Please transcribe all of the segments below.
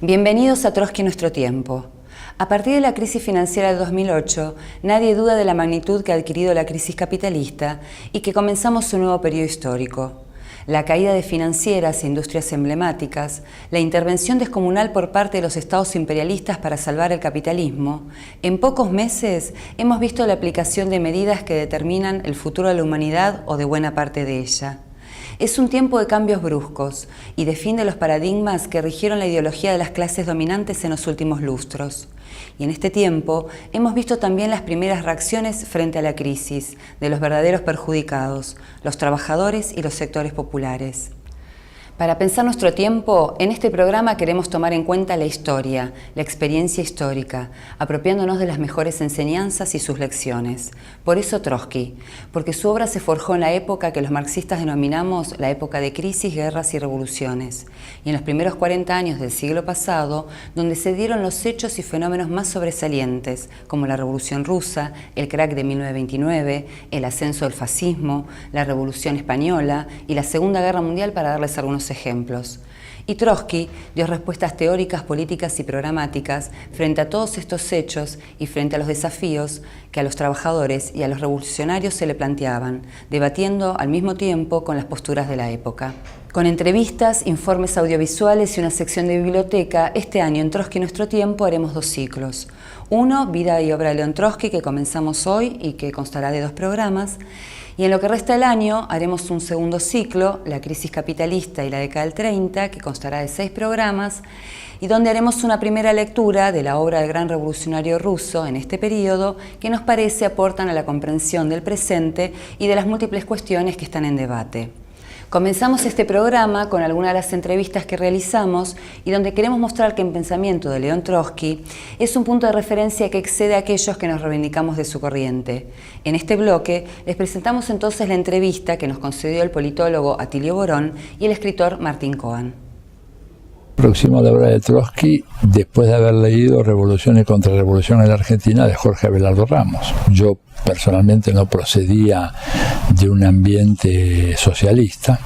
Bienvenidos a Trotsky Nuestro Tiempo. A partir de la crisis financiera del 2008, nadie duda de la magnitud que ha adquirido la crisis capitalista y que comenzamos un nuevo periodo histórico. La caída de financieras e industrias emblemáticas, la intervención descomunal por parte de los estados imperialistas para salvar el capitalismo, en pocos meses hemos visto la aplicación de medidas que determinan el futuro de la humanidad o de buena parte de ella. Es un tiempo de cambios bruscos y de fin de los paradigmas que rigieron la ideología de las clases dominantes en los últimos lustros. Y en este tiempo hemos visto también las primeras reacciones frente a la crisis de los verdaderos perjudicados, los trabajadores y los sectores populares. Para pensar nuestro tiempo, en este programa queremos tomar en cuenta la historia, la experiencia histórica, apropiándonos de las mejores enseñanzas y sus lecciones. Por eso Trotsky, porque su obra se forjó en la época que los marxistas denominamos la época de crisis, guerras y revoluciones, y en los primeros 40 años del siglo pasado, donde se dieron los hechos y fenómenos más sobresalientes, como la Revolución Rusa, el crack de 1929, el ascenso del fascismo, la Revolución Española y la Segunda Guerra Mundial, para darles algunos ejemplos. Y Trotsky dio respuestas teóricas, políticas y programáticas frente a todos estos hechos y frente a los desafíos que a los trabajadores y a los revolucionarios se le planteaban, debatiendo al mismo tiempo con las posturas de la época. Con entrevistas, informes audiovisuales y una sección de biblioteca, este año en Trotsky Nuestro Tiempo haremos 2 ciclos. Uno, Vida y obra de León Trotsky, que comenzamos hoy y que constará de 2 programas. Y en lo que resta del año haremos un segundo ciclo, La crisis capitalista y la década del 30, que constará de 6 programas, y donde haremos una primera lectura de la obra del gran revolucionario ruso en este periodo, que nos parece aportan a la comprensión del presente y de las múltiples cuestiones que están en debate. Comenzamos este programa con algunas de las entrevistas que realizamos y donde queremos mostrar que el pensamiento de León Trotsky es un punto de referencia que excede a aquellos que nos reivindicamos de su corriente. En este bloque les presentamos entonces la entrevista que nos concedió el politólogo Atilio Borón y el escritor Martín Cohen. Próximo a la obra de Trotsky, después de haber leído Revolución y Contrarrevolución en la Argentina de Jorge Abelardo Ramos. Yo personalmente no procedía de un ambiente socialista,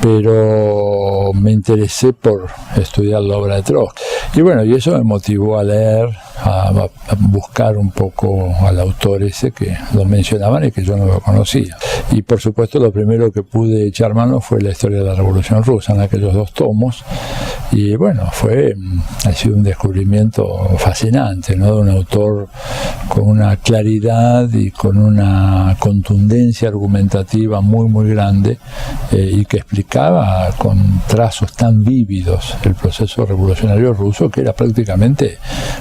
pero me interesé por estudiar la obra de Trotsky. Y bueno, y eso me motivó a leer, a buscar un poco al autor ese que lo mencionaban y que yo no lo conocía. Y por supuesto lo primero que pude echar mano fue la historia de la Revolución Rusa en aquellos 2 tomos. Y bueno, ha sido un descubrimiento fascinante, ¿no? De un autor con una claridad y con una contundencia argumentativa muy muy grande, y que explicaba con trazos tan vívidos el proceso revolucionario ruso, que era prácticamente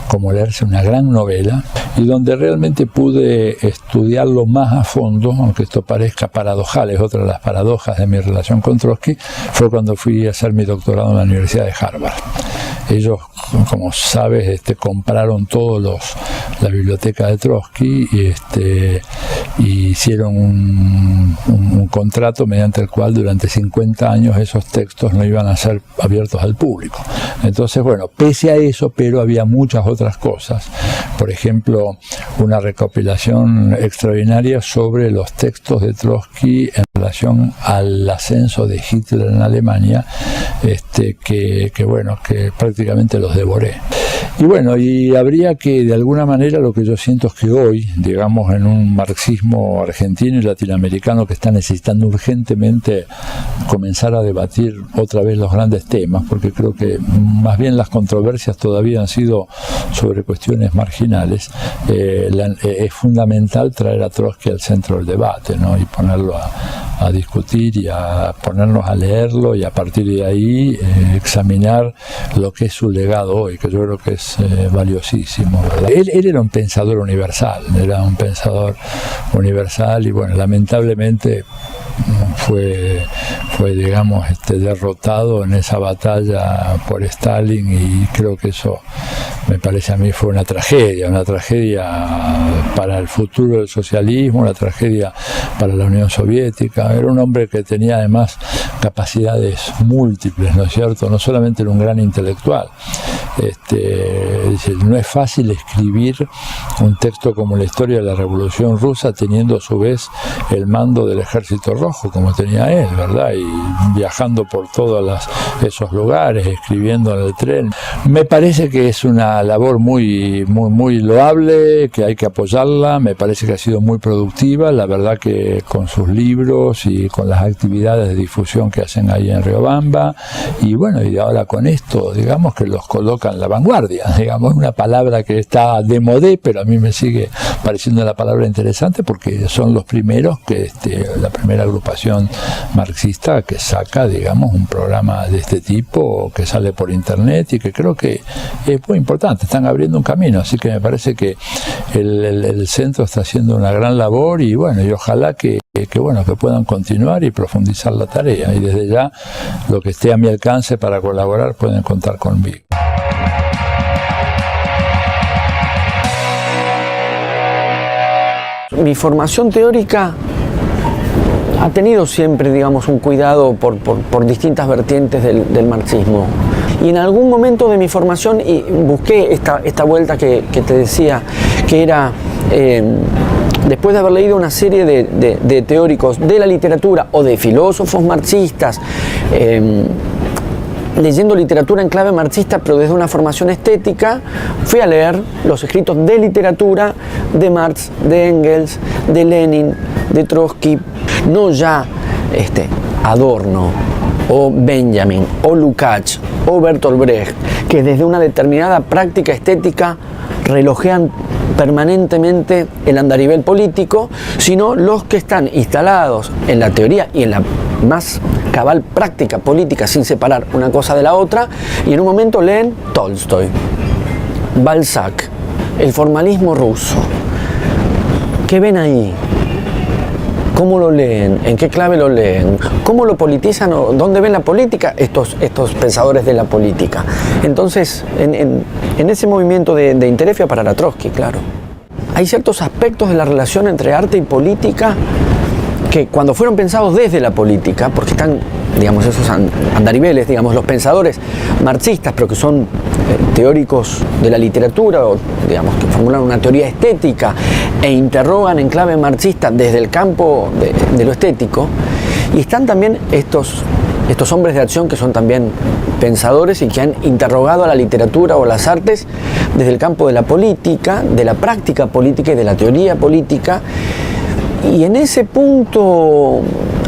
como leerse una gran novela, y donde realmente pude estudiarlo más a fondo, aunque esto parezca paradojal, es otra de las paradojas de mi relación con Trotsky, fue cuando fui a hacer mi doctorado en la Universidad de Harvard. Ellos, como sabes, compraron la biblioteca de Trotsky y hicieron un contrato mediante el cual durante 50 años esos textos no iban a ser abiertos al público. Entonces, bueno, pese a eso, pero había muchas otras cosas. Por ejemplo, una recopilación extraordinaria sobre los textos de Trotsky en relación al ascenso de Hitler en Alemania, que prácticamente los devoré. Y bueno, y habría que, de alguna manera, lo que yo siento es que hoy, digamos, en un marxismo argentino y latinoamericano que está necesitando urgentemente comenzar a debatir otra vez los grandes temas, porque creo que más bien las controversias todavía han sido sobre cuestiones marginales, es fundamental traer a Trotsky al centro del debate, ¿no? Y ponerlo a discutir y a ponernos a leerlo y a partir de ahí examinar lo que es su legado hoy, que yo creo que es valiosísimo, ¿verdad? Él era un pensador universal, y bueno, lamentablemente fue digamos, derrotado en esa batalla por Stalin, y creo que eso, me parece a mí, fue una tragedia para el futuro del socialismo, una tragedia para la Unión Soviética. Era un hombre que tenía además capacidades múltiples, ¿no es cierto? No solamente era un gran intelectual. No es fácil escribir un texto como la historia de la Revolución Rusa teniendo a su vez el mando del Ejército Rojo, como tenía él, ¿verdad? Y viajando por todos esos lugares, escribiendo en el tren. Me parece que es una labor muy loable, que hay que apoyarla. Me parece que ha sido muy productiva, la verdad que con sus libros y con las actividades de difusión que hacen ahí en Riobamba, y bueno, y ahora con esto, digamos que los coloca en la vanguardia, digamos, una palabra que está de modé, pero a mí me sigue pareciendo la palabra interesante porque son los primeros que la primera agrupación marxista que saca, digamos, un programa de este tipo que sale por internet y que creo que es muy importante. Están abriendo un camino, así que me parece que el centro está haciendo una gran labor y bueno, y ojalá que puedan continuar y profundizar la tarea, y desde ya lo que esté a mi alcance para colaborar pueden contar conmigo. Mi formación teórica ha tenido siempre, digamos, un cuidado por distintas vertientes del marxismo. Y en algún momento de mi formación busqué esta vuelta que te decía, que era, después de haber leído una serie de teóricos de la literatura o de filósofos marxistas, leyendo literatura en clave marxista, pero desde una formación estética, fui a leer los escritos de literatura de Marx, de Engels, de Lenin, de Trotsky, no ya Adorno, o Benjamin, o Lukács, o Bertolt Brecht, que desde una determinada práctica estética relojean permanentemente el andarivel político, sino los que están instalados en la teoría y en la más cabal práctica política, sin separar una cosa de la otra, y en un momento leen Tolstoy, Balzac, el formalismo ruso. ¿Qué ven ahí? ¿Cómo lo leen? ¿En qué clave lo leen? ¿Cómo lo politizan? ¿Dónde ven la política estos pensadores de la política? Entonces, en ese movimiento de interés fui a parar a Trotsky, claro. Hay ciertos aspectos de la relación entre arte y política que cuando fueron pensados desde la política, porque están, digamos, esos andariveles, digamos, los pensadores marxistas, pero que son teóricos de la literatura, o digamos, que formulan una teoría estética e interrogan en clave marxista desde el campo de lo estético, y están también estos hombres de acción que son también pensadores y que han interrogado a la literatura o a las artes desde el campo de la política, de la práctica política y de la teoría política. Y en ese punto,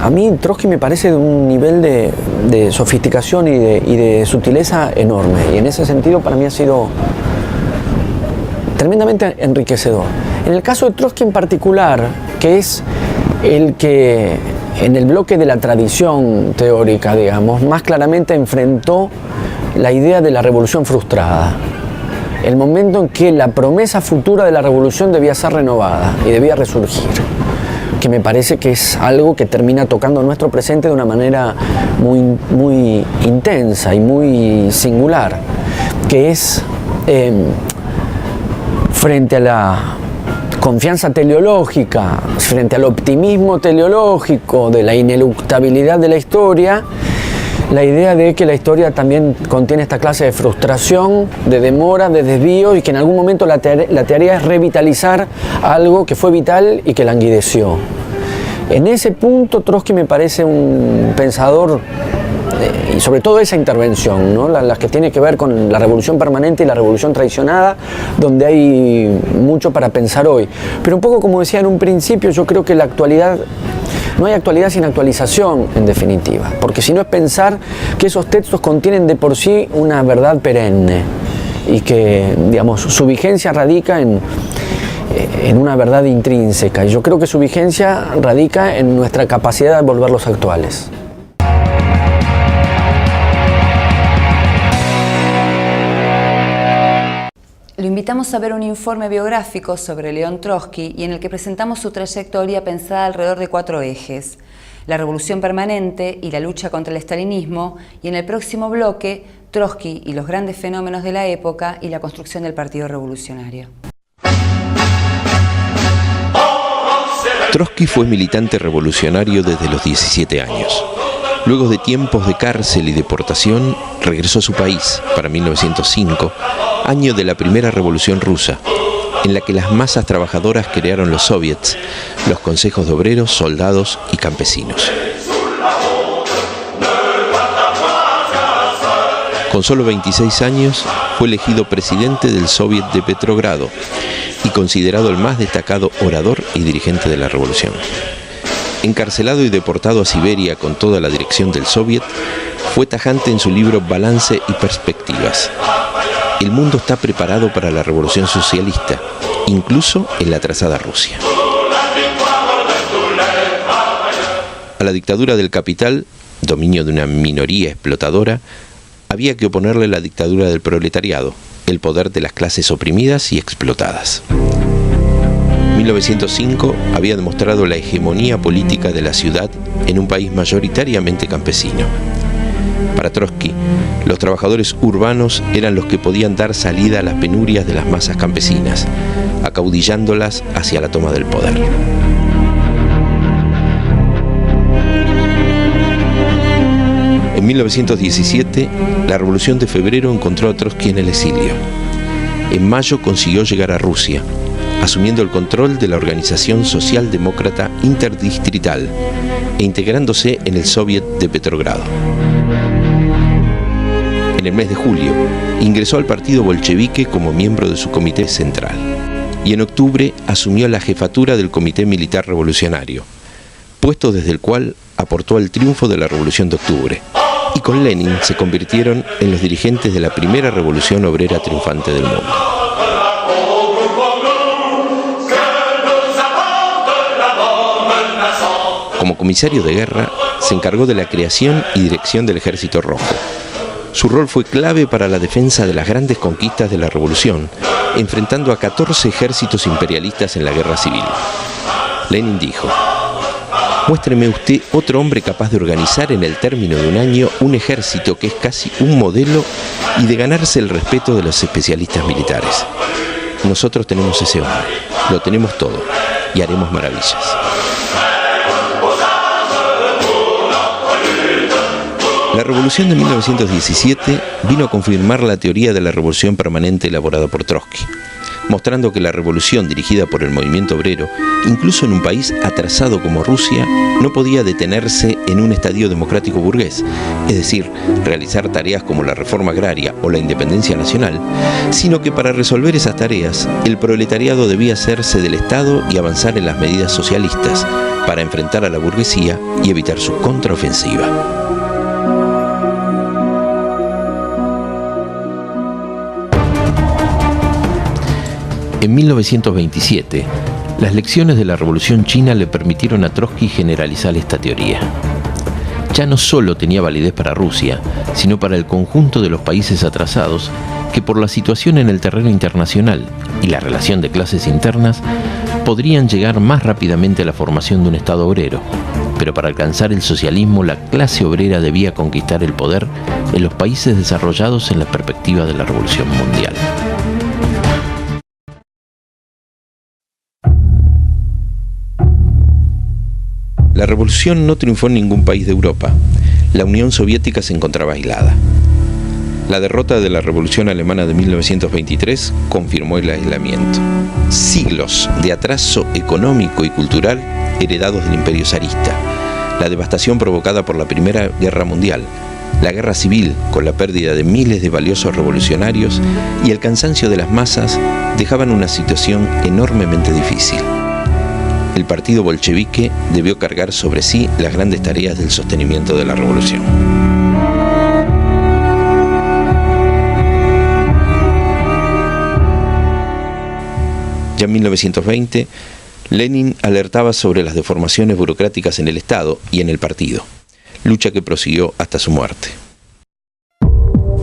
a mí Trotsky me parece de un nivel de sofisticación y de sutileza enorme. Y en ese sentido para mí ha sido tremendamente enriquecedor. En el caso de Trotsky en particular, que es el que en el bloque de la tradición teórica, digamos, más claramente enfrentó la idea de la revolución frustrada. El momento en que la promesa futura de la revolución debía ser renovada y debía resurgir, que me parece que es algo que termina tocando nuestro presente de una manera muy intensa y muy singular, que es frente a la confianza teleológica, frente al optimismo teleológico de la ineluctabilidad de la historia, la idea de que la historia también contiene esta clase de frustración, de demora, de desvío, y que en algún momento la tarea es revitalizar algo que fue vital y que languideció. En ese punto Trotsky me parece un pensador, y sobre todo esa intervención, ¿no? Las que tiene que ver con la revolución permanente y la revolución traicionada, donde hay mucho para pensar hoy. Pero un poco como decía en un principio, yo creo que la actualidad, no hay actualidad sin actualización, en definitiva, porque si no es pensar que esos textos contienen de por sí una verdad perenne y que, digamos, su vigencia radica en una verdad intrínseca, y yo creo que su vigencia radica en nuestra capacidad de volverlos actuales. Lo invitamos a ver un informe biográfico sobre León Trotsky y en el que presentamos su trayectoria pensada alrededor de 4 ejes: la revolución permanente y la lucha contra el estalinismo, y en el próximo bloque, Trotsky y los grandes fenómenos de la época y la construcción del Partido Revolucionario. Trotsky fue militante revolucionario desde los 17 años. Luego de tiempos de cárcel y deportación, regresó a su país para 1905, año de la primera revolución rusa, en la que las masas trabajadoras crearon los soviets, los consejos de obreros, soldados y campesinos. Con solo 26 años fue elegido presidente del Soviet de Petrogrado y considerado el más destacado orador y dirigente de la revolución. Encarcelado y deportado a Siberia con toda la dirección del Soviet, fue tajante en su libro Balance y Perspectivas. El mundo está preparado para la revolución socialista, incluso en la atrasada Rusia. A la dictadura del capital, dominio de una minoría explotadora, había que oponerle la dictadura del proletariado, el poder de las clases oprimidas y explotadas. 1905 había demostrado la hegemonía política de la ciudad en un país mayoritariamente campesino. Para Trotsky, los trabajadores urbanos eran los que podían dar salida a las penurias de las masas campesinas, acaudillándolas hacia la toma del poder. En 1917, la Revolución de Febrero encontró a Trotsky en el exilio. En mayo consiguió llegar a Rusia, asumiendo el control de la Organización Socialdemócrata Interdistrital e integrándose en el Soviet de Petrogrado. En el mes de julio, ingresó al partido bolchevique como miembro de su comité central y en octubre asumió la jefatura del Comité Militar Revolucionario, puesto desde el cual aportó al triunfo de la Revolución de Octubre, y con Lenin se convirtieron en los dirigentes de la primera revolución obrera triunfante del mundo. Como comisario de guerra, se encargó de la creación y dirección del Ejército Rojo. Su rol fue clave para la defensa de las grandes conquistas de la revolución, enfrentando a 14 ejércitos imperialistas en la guerra civil. Lenin dijo: muéstreme usted otro hombre capaz de organizar en el término de un año un ejército que es casi un modelo y de ganarse el respeto de los especialistas militares. Nosotros tenemos ese hombre, lo tenemos todo y haremos maravillas. La revolución de 1917 vino a confirmar la teoría de la revolución permanente elaborada por Trotsky, mostrando que la revolución dirigida por el movimiento obrero, incluso en un país atrasado como Rusia, no podía detenerse en un estadio democrático burgués, es decir, realizar tareas como la reforma agraria o la independencia nacional, sino que para resolver esas tareas, el proletariado debía hacerse del Estado y avanzar en las medidas socialistas para enfrentar a la burguesía y evitar su contraofensiva. En 1927, las lecciones de la Revolución China le permitieron a Trotsky generalizar esta teoría. Ya no solo tenía validez para Rusia, sino para el conjunto de los países atrasados que por la situación en el terreno internacional y la relación de clases internas podrían llegar más rápidamente a la formación de un Estado obrero. Pero para alcanzar el socialismo, la clase obrera debía conquistar el poder en los países desarrollados en la perspectiva de la Revolución Mundial. La revolución no triunfó en ningún país de Europa. La Unión Soviética se encontraba aislada. La derrota de la Revolución Alemana de 1923 confirmó el aislamiento. Siglos de atraso económico y cultural heredados del imperio zarista, la devastación provocada por la Primera Guerra Mundial, la guerra civil con la pérdida de miles de valiosos revolucionarios y el cansancio de las masas dejaban una situación enormemente difícil. El partido bolchevique debió cargar sobre sí las grandes tareas del sostenimiento de la revolución. Ya en 1920, Lenin alertaba sobre las deformaciones burocráticas en el Estado y en el partido, lucha que prosiguió hasta su muerte.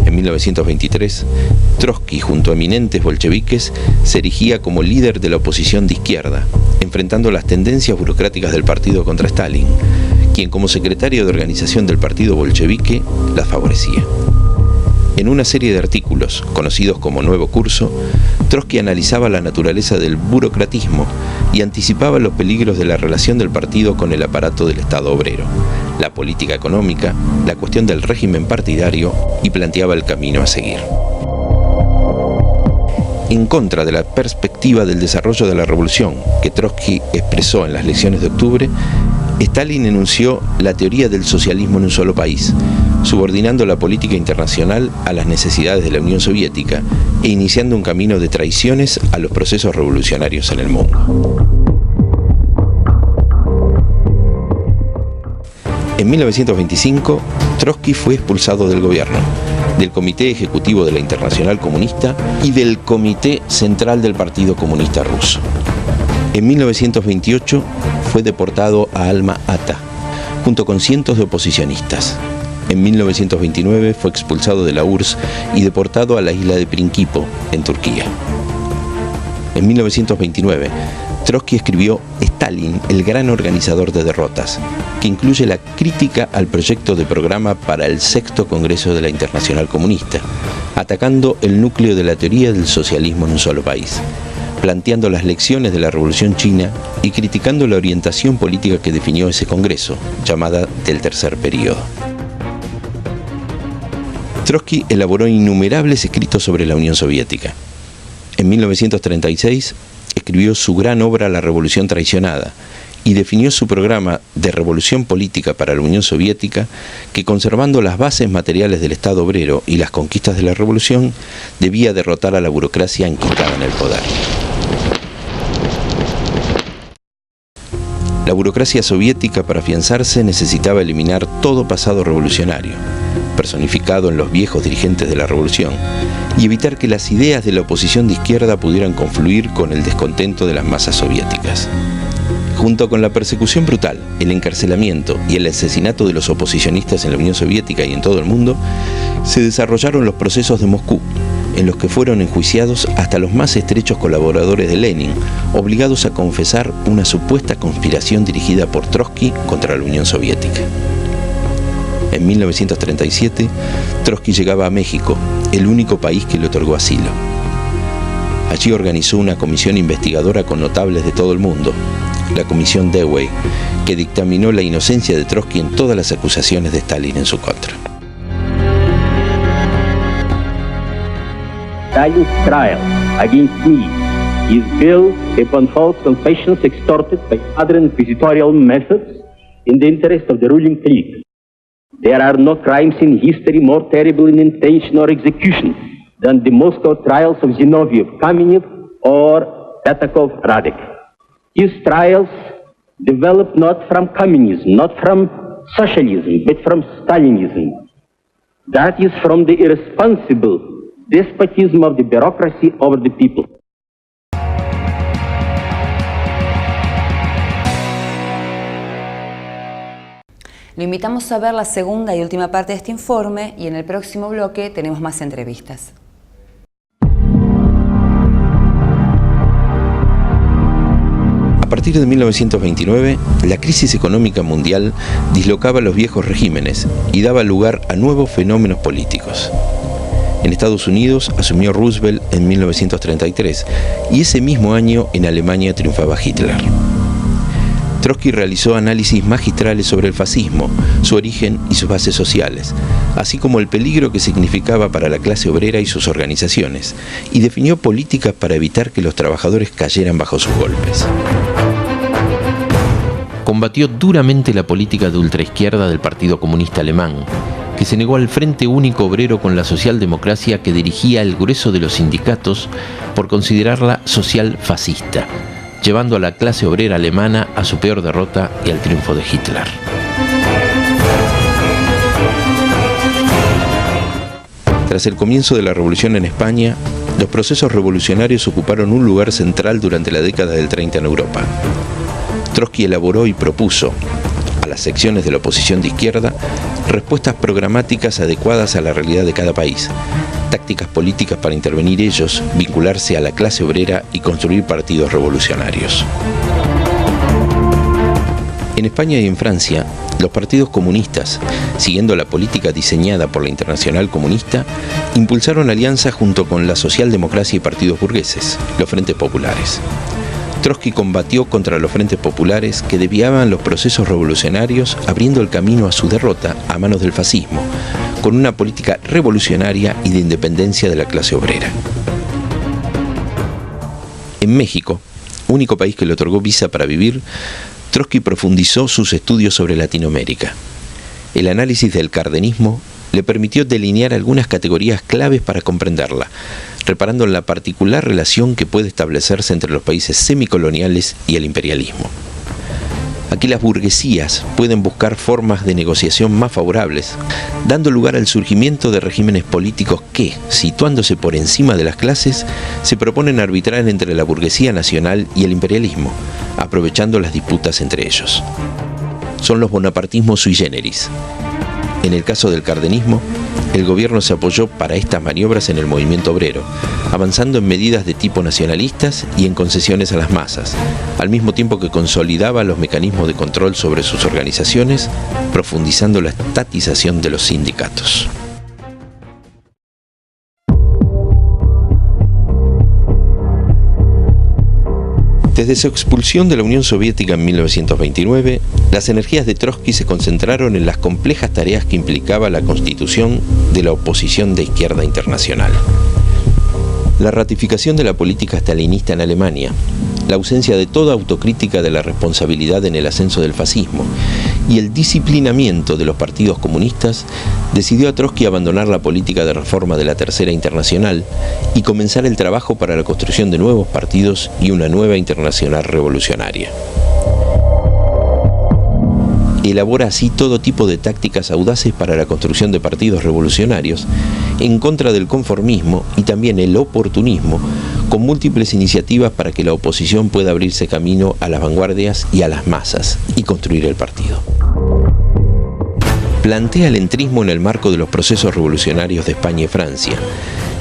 En 1923, Trotsky, junto a eminentes bolcheviques, se erigía como líder de la oposición de izquierda, enfrentando las tendencias burocráticas del partido contra Stalin, quien como secretario de organización del partido bolchevique las favorecía. En una serie de artículos, conocidos como Nuevo Curso, Trotsky analizaba la naturaleza del burocratismo y anticipaba los peligros de la relación del partido con el aparato del Estado obrero, la política económica, la cuestión del régimen partidario y planteaba el camino a seguir. En contra de la perspectiva del desarrollo de la revolución que Trotsky expresó en las lecciones de octubre, Stalin enunció la teoría del socialismo en un solo país, subordinando la política internacional a las necesidades de la Unión Soviética e iniciando un camino de traiciones a los procesos revolucionarios en el mundo. En 1925, Trotsky fue expulsado del gobierno, del Comité Ejecutivo de la Internacional Comunista y del Comité Central del Partido Comunista Ruso. En 1928 fue deportado a Alma-Ata, junto con cientos de oposicionistas. En 1929 fue expulsado de la URSS y deportado a la isla de Prinkipo, en Turquía. En 1929, Trotsky escribió Stalin, el gran organizador de derrotas, que incluye la crítica al proyecto de programa para el 6º Congreso de la Internacional Comunista, atacando el núcleo de la teoría del socialismo en un solo país, planteando las lecciones de la Revolución China y criticando la orientación política que definió ese Congreso, llamada del Tercer Período. Trotsky elaboró innumerables escritos sobre la Unión Soviética. En 1936 escribió su gran obra La Revolución Traicionada y definió su programa de revolución política para la Unión Soviética que, conservando las bases materiales del Estado obrero y las conquistas de la revolución, debía derrotar a la burocracia enquistada en el poder. La burocracia soviética, para afianzarse, necesitaba eliminar todo pasado revolucionario, personificado en los viejos dirigentes de la revolución, y evitar que las ideas de la oposición de izquierda pudieran confluir con el descontento de las masas soviéticas. Junto con la persecución brutal, el encarcelamiento y el asesinato de los oposicionistas en la Unión Soviética y en todo el mundo, se desarrollaron los procesos de Moscú, en los que fueron enjuiciados hasta los más estrechos colaboradores de Lenin, obligados a confesar una supuesta conspiración dirigida por Trotsky contra la Unión Soviética. En 1937, Trotsky llegaba a México, el único país que le otorgó asilo. Allí organizó una comisión investigadora con notables de todo el mundo, la Comisión Dewey, que dictaminó la inocencia de Trotsky en todas las acusaciones de Stalin en su contra. Stalin's trial against me is built upon false confessions extorted by other inquisitorial methods in the interest of the ruling clique. There are no crimes in history more terrible in intention or execution than the Moscow trials of Zinoviev, Kamenev, or Petakov, Radek. These trials developed not from communism, not from socialism, but from Stalinism. That is from the irresponsible despotism of the bureaucracy over the people. Lo invitamos a ver la segunda y última parte de este informe y en el próximo bloque tenemos más entrevistas. A partir de 1929, la crisis económica mundial dislocaba los viejos regímenes y daba lugar a nuevos fenómenos políticos. En Estados Unidos asumió Roosevelt en 1933 y ese mismo año en Alemania triunfaba Hitler. Trotsky realizó análisis magistrales sobre el fascismo, su origen y sus bases sociales, así como el peligro que significaba para la clase obrera y sus organizaciones, y definió políticas para evitar que los trabajadores cayeran bajo sus golpes. Combatió duramente la política de ultraizquierda del Partido Comunista Alemán, que se negó al Frente Único Obrero con la socialdemocracia que dirigía el grueso de los sindicatos por considerarla social fascista, llevando a la clase obrera alemana a su peor derrota y al triunfo de Hitler. Tras el comienzo de la revolución en España, los procesos revolucionarios ocuparon un lugar central durante la década del 30 en Europa. Trotsky elaboró y propuso a las secciones de la oposición de izquierda respuestas programáticas adecuadas a la realidad de cada país, tácticas políticas para intervenir ellos, vincularse a la clase obrera y construir partidos revolucionarios. En España y en Francia, los partidos comunistas, siguiendo la política diseñada por la Internacional Comunista, impulsaron alianzas junto con la socialdemocracia y partidos burgueses, los frentes populares. Trotsky combatió contra los frentes populares que desviaban los procesos revolucionarios, abriendo el camino a su derrota a manos del fascismo, con una política revolucionaria y de independencia de la clase obrera. En México, único país que le otorgó visa para vivir, Trotsky profundizó sus estudios sobre Latinoamérica. El análisis del cardenismo le permitió delinear algunas categorías claves para comprenderla, reparando en la particular relación que puede establecerse entre los países semicoloniales y el imperialismo. Aquí las burguesías pueden buscar formas de negociación más favorables, dando lugar al surgimiento de regímenes políticos que, situándose por encima de las clases, se proponen arbitrar entre la burguesía nacional y el imperialismo, aprovechando las disputas entre ellos. Son los bonapartismos sui generis. En el caso del cardenismo, el gobierno se apoyó para estas maniobras en el movimiento obrero, avanzando en medidas de tipo nacionalistas y en concesiones a las masas, al mismo tiempo que consolidaba los mecanismos de control sobre sus organizaciones, profundizando la estatización de los sindicatos. Desde su expulsión de la Unión Soviética en 1929, las energías de Trotsky se concentraron en las complejas tareas que implicaba la constitución de la oposición de izquierda internacional. La ratificación de la política stalinista en Alemania, la ausencia de toda autocrítica de la responsabilidad en el ascenso del fascismo y el disciplinamiento de los partidos comunistas, decidió a Trotsky abandonar la política de reforma de la Tercera Internacional y comenzar el trabajo para la construcción de nuevos partidos y una nueva internacional revolucionaria. Elabora así todo tipo de tácticas audaces para la construcción de partidos revolucionarios en contra del conformismo y también el oportunismo, con múltiples iniciativas para que la oposición pueda abrirse camino a las vanguardias y a las masas y construir el partido. Plantea el entrismo en el marco de los procesos revolucionarios de España y Francia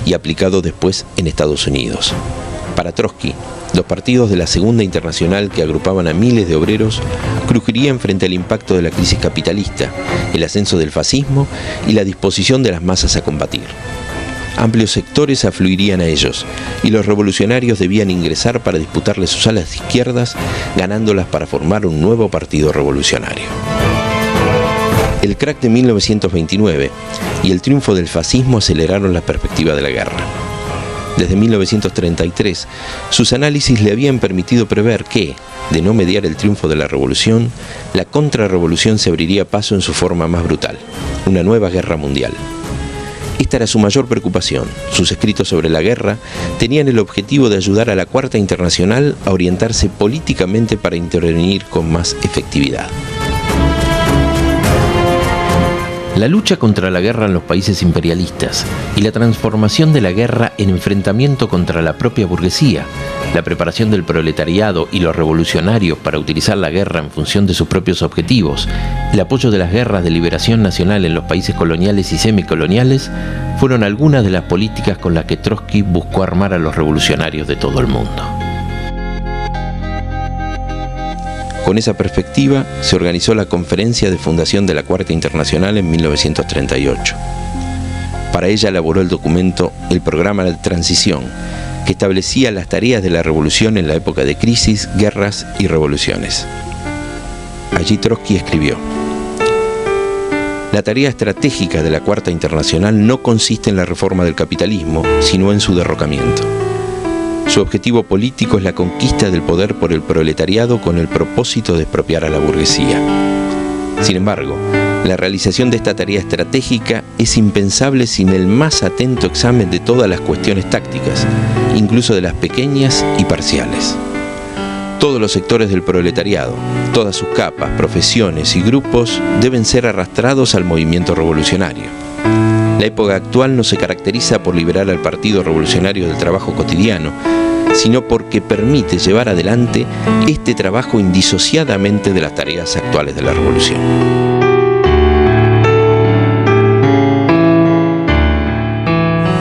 y aplicado después en Estados Unidos. Para Trotsky, los partidos de la Segunda Internacional, que agrupaban a miles de obreros, crujirían frente al impacto de la crisis capitalista, el ascenso del fascismo y la disposición de las masas a combatir. Amplios sectores afluirían a ellos, y los revolucionarios debían ingresar para disputarle sus alas izquierdas, ganándolas para formar un nuevo partido revolucionario. El crack de 1929 y el triunfo del fascismo aceleraron la perspectiva de la guerra. Desde 1933, sus análisis le habían permitido prever que, de no mediar el triunfo de la revolución, la contrarrevolución se abriría paso en su forma más brutal, una nueva guerra mundial. Esta era su mayor preocupación. Sus escritos sobre la guerra tenían el objetivo de ayudar a la Cuarta Internacional a orientarse políticamente para intervenir con más efectividad. La lucha contra la guerra en los países imperialistas y la transformación de la guerra en enfrentamiento contra la propia burguesía, la preparación del proletariado y los revolucionarios para utilizar la guerra en función de sus propios objetivos, el apoyo de las guerras de liberación nacional en los países coloniales y semicoloniales, fueron algunas de las políticas con las que Trotsky buscó armar a los revolucionarios de todo el mundo. Con esa perspectiva se organizó la Conferencia de Fundación de la Cuarta Internacional en 1938. Para ella elaboró el documento El Programa de Transición, que establecía las tareas de la revolución en la época de crisis, guerras y revoluciones. Allí Trotsky escribió: la tarea estratégica de la Cuarta Internacional no consiste en la reforma del capitalismo, sino en su derrocamiento. Su objetivo político es la conquista del poder por el proletariado con el propósito de expropiar a la burguesía. Sin embargo, la realización de esta tarea estratégica es impensable sin el más atento examen de todas las cuestiones tácticas, incluso de las pequeñas y parciales. Todos los sectores del proletariado, todas sus capas, profesiones y grupos deben ser arrastrados al movimiento revolucionario. La época actual no se caracteriza por liberar al Partido Revolucionario del trabajo cotidiano, sino porque permite llevar adelante este trabajo indisociadamente de las tareas actuales de la revolución.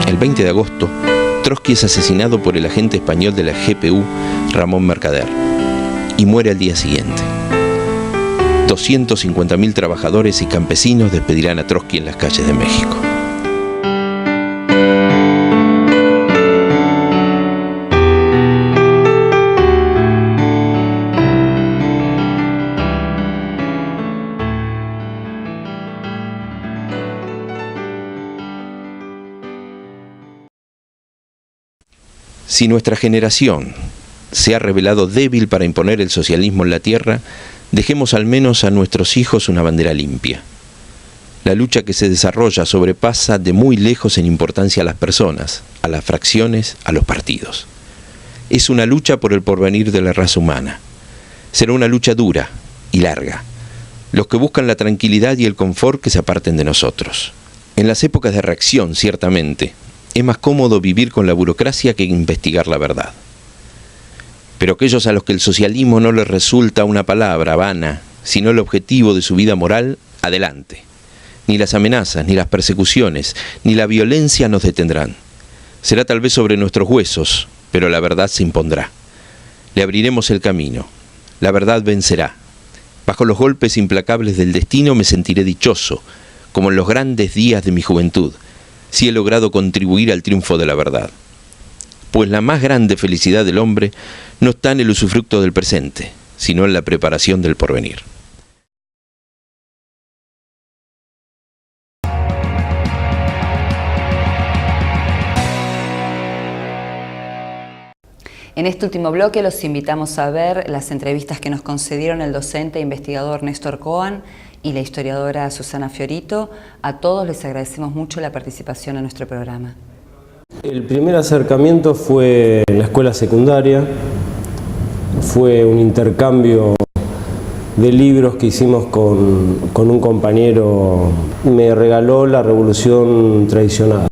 El 20 de agosto, Trotsky es asesinado por el agente español de la GPU, Ramón Mercader, y muere al día siguiente. 250.000 trabajadores y campesinos despedirán a Trotsky en las calles de México. Si nuestra generación se ha revelado débil para imponer el socialismo en la tierra, Dejemos al menos a nuestros hijos una bandera limpia. La lucha que se desarrolla sobrepasa de muy lejos en importancia a las personas, a las fracciones, a los partidos. Es una lucha por el porvenir de la raza humana. Será una lucha dura y larga. Los que buscan la tranquilidad y el confort que se aparten de nosotros. En las épocas de reacción, ciertamente, es más cómodo vivir con la burocracia que investigar la verdad. Pero aquellos a los que el socialismo no les resulta una palabra vana, sino el objetivo de su vida moral, adelante. Ni las amenazas, ni las persecuciones, ni la violencia nos detendrán. Será tal vez sobre nuestros huesos, pero la verdad se impondrá. Le abriremos el camino. La verdad vencerá. Bajo los golpes implacables del destino me sentiré dichoso, como en los grandes días de mi juventud, si he logrado contribuir al triunfo de la verdad. Pues la más grande felicidad del hombre no está en el usufructo del presente, sino en la preparación del porvenir. En este último bloque los invitamos a ver las entrevistas que nos concedieron el docente e investigador Néstor Cohen y la historiadora Susana Fiorito. A todos les agradecemos mucho la participación en nuestro programa. El primer acercamiento fue en la escuela secundaria, fue un intercambio de libros que hicimos con un compañero. Me regaló La Revolución Traicionada.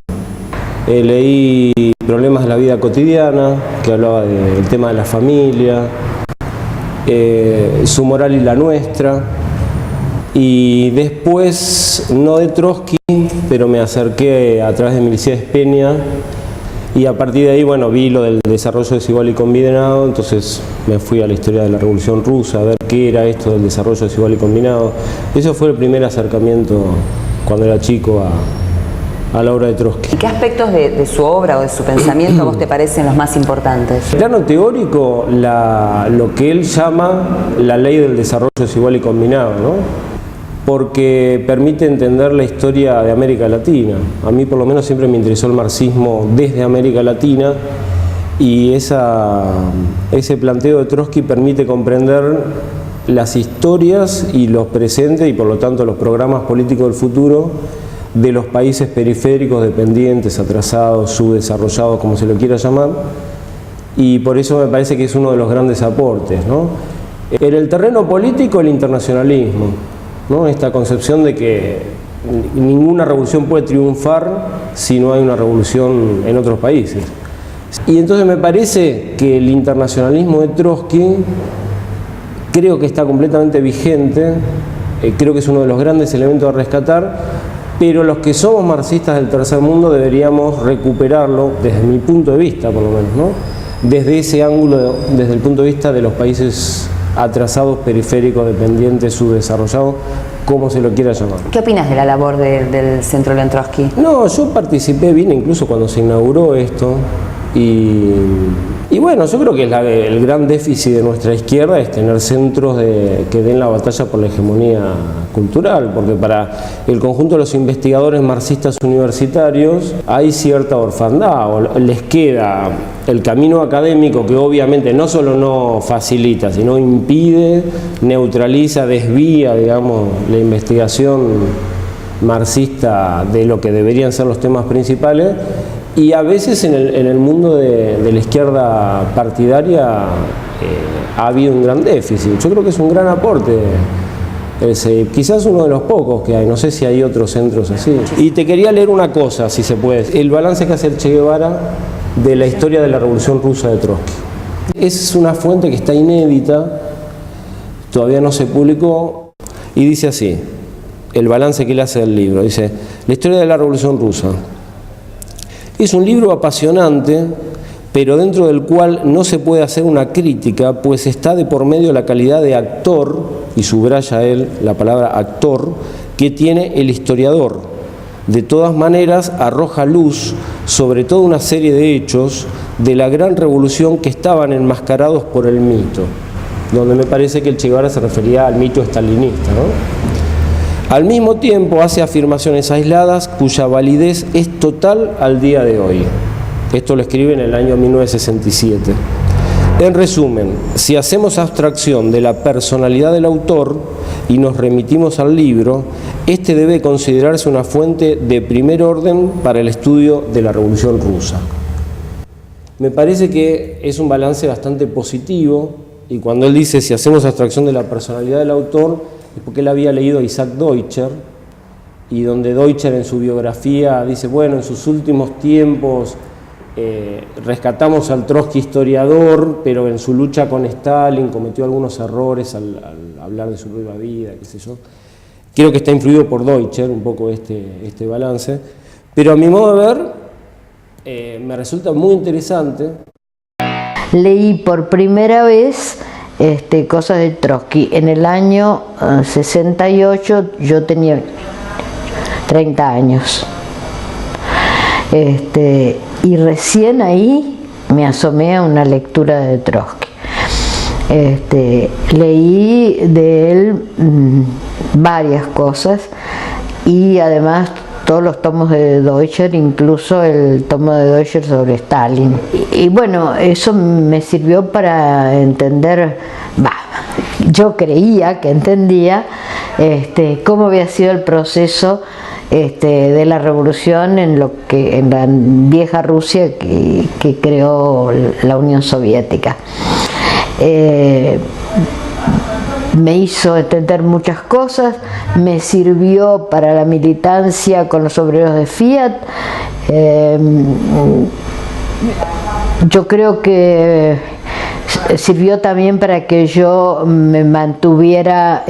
Leí Problemas de la vida cotidiana, que hablaba del tema de la familia, Su moral y la nuestra, y después, no de Trotsky, pero me acerqué a través de Milcíades Peña, y a partir de ahí, bueno, vi lo del desarrollo desigual y combinado, entonces me fui a la historia de la Revolución Rusa, a ver qué era esto del desarrollo desigual y combinado. Eso fue el primer acercamiento cuando era chico a la obra de Trotsky. ¿Y qué aspectos de su obra o de su pensamiento a vos te parecen los más importantes? En plano teórico, lo que él llama la ley del desarrollo desigual y combinado, ¿no? Porque permite entender la historia de América Latina. A mí por lo menos siempre me interesó el marxismo desde América Latina, y ese planteo de Trotsky permite comprender las historias y los presentes y por lo tanto los programas políticos del futuro de los países periféricos, dependientes, atrasados, subdesarrollados, como se lo quiera llamar, y por eso me parece que es uno de los grandes aportes, ¿no? En el terreno político, el internacionalismo, ¿no? Esta concepción de que ninguna revolución puede triunfar si no hay una revolución en otros países. Y entonces me parece que el internacionalismo de Trotsky creo que está completamente vigente, creo que es uno de los grandes elementos a rescatar, pero los que somos marxistas del tercer mundo deberíamos recuperarlo desde mi punto de vista, por lo menos, ¿no? Desde ese ángulo, desde el punto de vista de los países atrasados, periféricos, dependientes, subdesarrollados, como se lo quiera llamar. ¿Qué opinas de la labor del Centro León Trotsky? No, yo participé, vine incluso cuando se inauguró esto, y bueno, yo creo que el gran déficit de nuestra izquierda es tener centros que den la batalla por la hegemonía cultural, porque para el conjunto de los investigadores marxistas universitarios hay cierta orfandad, o les queda el camino académico, que obviamente no solo no facilita, sino impide, neutraliza, desvía, digamos, la investigación marxista de lo que deberían ser los temas principales. Y a veces en el mundo de la izquierda partidaria ha habido un gran déficit. Yo creo que es un gran aporte, quizás uno de los pocos que hay, no sé si hay otros centros así. Y te quería leer una cosa, si se puede, el balance que hace el Che Guevara de la historia de la Revolución Rusa de Trotsky. Es una fuente que está inédita, todavía no se publicó, y dice así, el balance que él hace del libro, dice: la historia de la Revolución Rusa es un libro apasionante, pero dentro del cual no se puede hacer una crítica, pues está de por medio la calidad de actor, y subraya él la palabra actor, que tiene el historiador. De todas maneras, arroja luz sobre toda una serie de hechos de la gran revolución que estaban enmascarados por el mito, donde me parece que el Che Guevara se refería al mito estalinista, ¿no? Al mismo tiempo hace afirmaciones aisladas cuya validez es total al día de hoy. Esto lo escribe en el año 1967. En resumen, si hacemos abstracción de la personalidad del autor y nos remitimos al libro, este debe considerarse una fuente de primer orden para el estudio de la Revolución Rusa. Me parece que es un balance bastante positivo, y cuando él dice si hacemos abstracción de la personalidad del autor, es porque él había leído a Isaac Deutscher, y donde Deutscher en su biografía dice, bueno, en sus últimos tiempos rescatamos al Trotsky historiador, pero en su lucha con Stalin cometió algunos errores al hablar de su nueva vida, qué sé yo. Creo que está influido por Deutscher un poco este balance, pero a mi modo de ver me resulta muy interesante. Leí por primera vez cosas de Trotsky. En el año 68 yo tenía 30 años. Y recién ahí me asomé a una lectura de Trotsky. Leí de él varias cosas y además todos los tomos de Deutscher, incluso el tomo de Deutscher sobre Stalin. Y bueno, eso me sirvió para entender, yo creía que entendía cómo había sido el proceso de la revolución en la vieja Rusia que creó la Unión Soviética. Me hizo entender muchas cosas, me sirvió para la militancia con los obreros de Fiat. Yo creo que sirvió también para que yo me mantuviera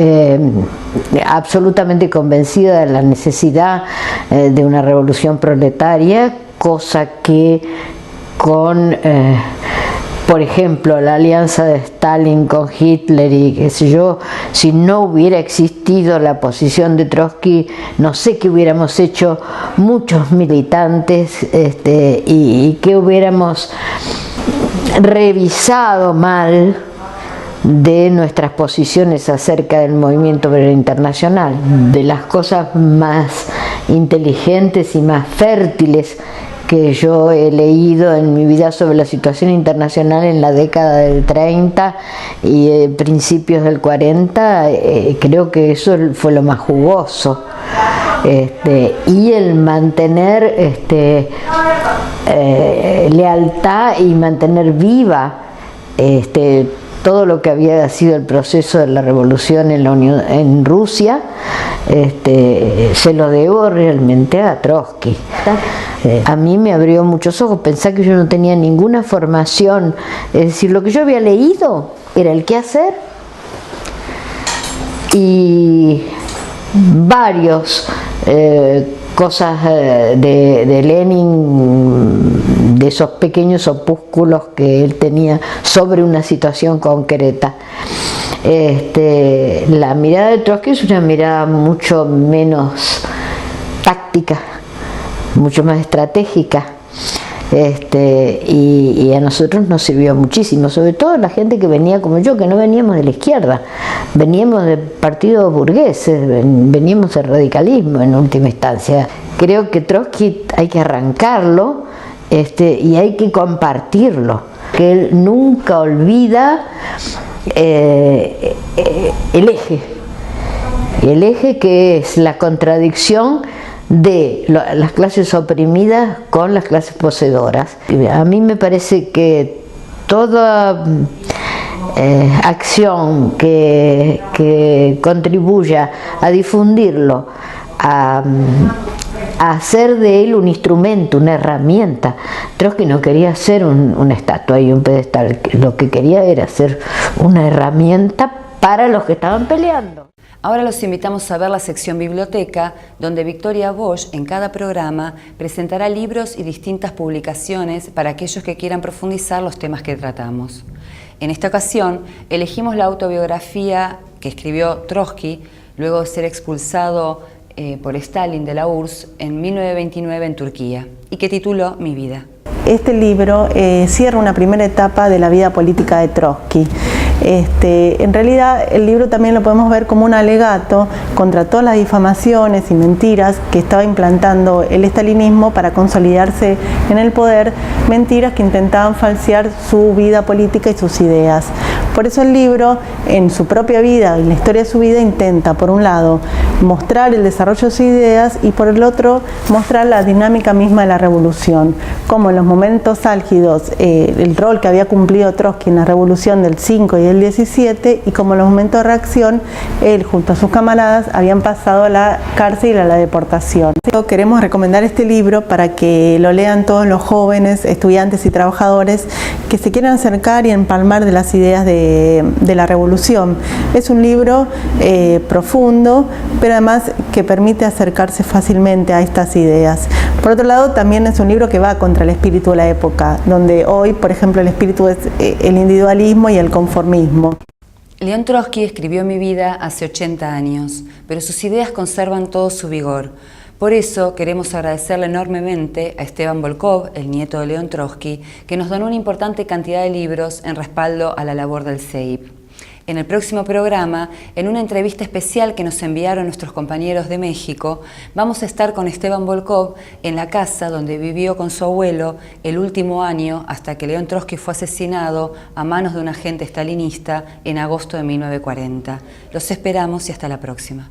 absolutamente convencida de la necesidad de una revolución proletaria, cosa que con por ejemplo, la alianza de Stalin con Hitler y qué sé yo, si no hubiera existido la posición de Trotsky, no sé qué hubiéramos hecho muchos militantes y qué hubiéramos revisado mal de nuestras posiciones acerca del movimiento obrero internacional. De las cosas más inteligentes y más fértiles que yo he leído en mi vida sobre la situación internacional en la década del 30 y principios del 40, creo que eso fue lo más jugoso. Y el mantener lealtad y mantener viva todo lo que había sido el proceso de la revolución en Rusia, se lo debo realmente a Trotsky. A mí me abrió muchos ojos, pensar que yo no tenía ninguna formación, es decir, lo que yo había leído era el quehacer y varios cosas de Lenin, de esos pequeños opúsculos que él tenía sobre una situación concreta. La mirada de Trotsky es una mirada mucho menos táctica, mucho más estratégica, y a nosotros nos sirvió muchísimo, sobre todo la gente que venía como yo, que no veníamos de la izquierda, veníamos de partidos burgueses, veníamos del radicalismo en última instancia. Creo que Trotsky hay que arrancarlo y hay que compartirlo, que él nunca olvida el eje que es la contradicción de las clases oprimidas con las clases poseedoras. A mí me parece que toda acción que contribuya a difundirlo, a hacer de él un instrumento, una herramienta. Trotsky no quería ser una estatua y un pedestal, lo que quería era ser una herramienta para los que estaban peleando. Ahora los invitamos a ver la sección Biblioteca, donde Victoria Bosch en cada programa presentará libros y distintas publicaciones para aquellos que quieran profundizar los temas que tratamos. En esta ocasión elegimos la autobiografía que escribió Trotsky luego de ser expulsado por Stalin de la URSS en 1929 en Turquía y que tituló Mi vida. Este libro cierra una primera etapa de la vida política de Trotsky. En realidad el libro también lo podemos ver como un alegato contra todas las difamaciones y mentiras que estaba implantando el estalinismo para consolidarse en el poder, mentiras que intentaban falsear su vida política y sus ideas. Por eso el libro, en su propia vida y la historia de su vida, intenta, por un lado, mostrar el desarrollo de sus ideas y por el otro, mostrar la dinámica misma de la revolución, como en los momentos álgidos, el rol que había cumplido Trotsky en la revolución del 5 y del 17, y como en los momentos de reacción, él junto a sus camaradas habían pasado a la cárcel y a la deportación. Queremos recomendar este libro para que lo lean todos los jóvenes, estudiantes y trabajadores que se quieran acercar y empalmar de las ideas de la revolución. Es un libro profundo, pero además que permite acercarse fácilmente a estas ideas. Por otro lado, también es un libro que va contra el espíritu de la época, donde hoy, por ejemplo, el espíritu es el individualismo y el conformismo. León Trotsky escribió Mi vida hace 80 años, pero sus ideas conservan todo su vigor. Por eso queremos agradecerle enormemente a Esteban Volkov, el nieto de León Trotsky, que nos donó una importante cantidad de libros en respaldo a la labor del CEIP. En el próximo programa, en una entrevista especial que nos enviaron nuestros compañeros de México, vamos a estar con Esteban Volkov en la casa donde vivió con su abuelo el último año hasta que León Trotsky fue asesinado a manos de un agente stalinista en agosto de 1940. Los esperamos y hasta la próxima.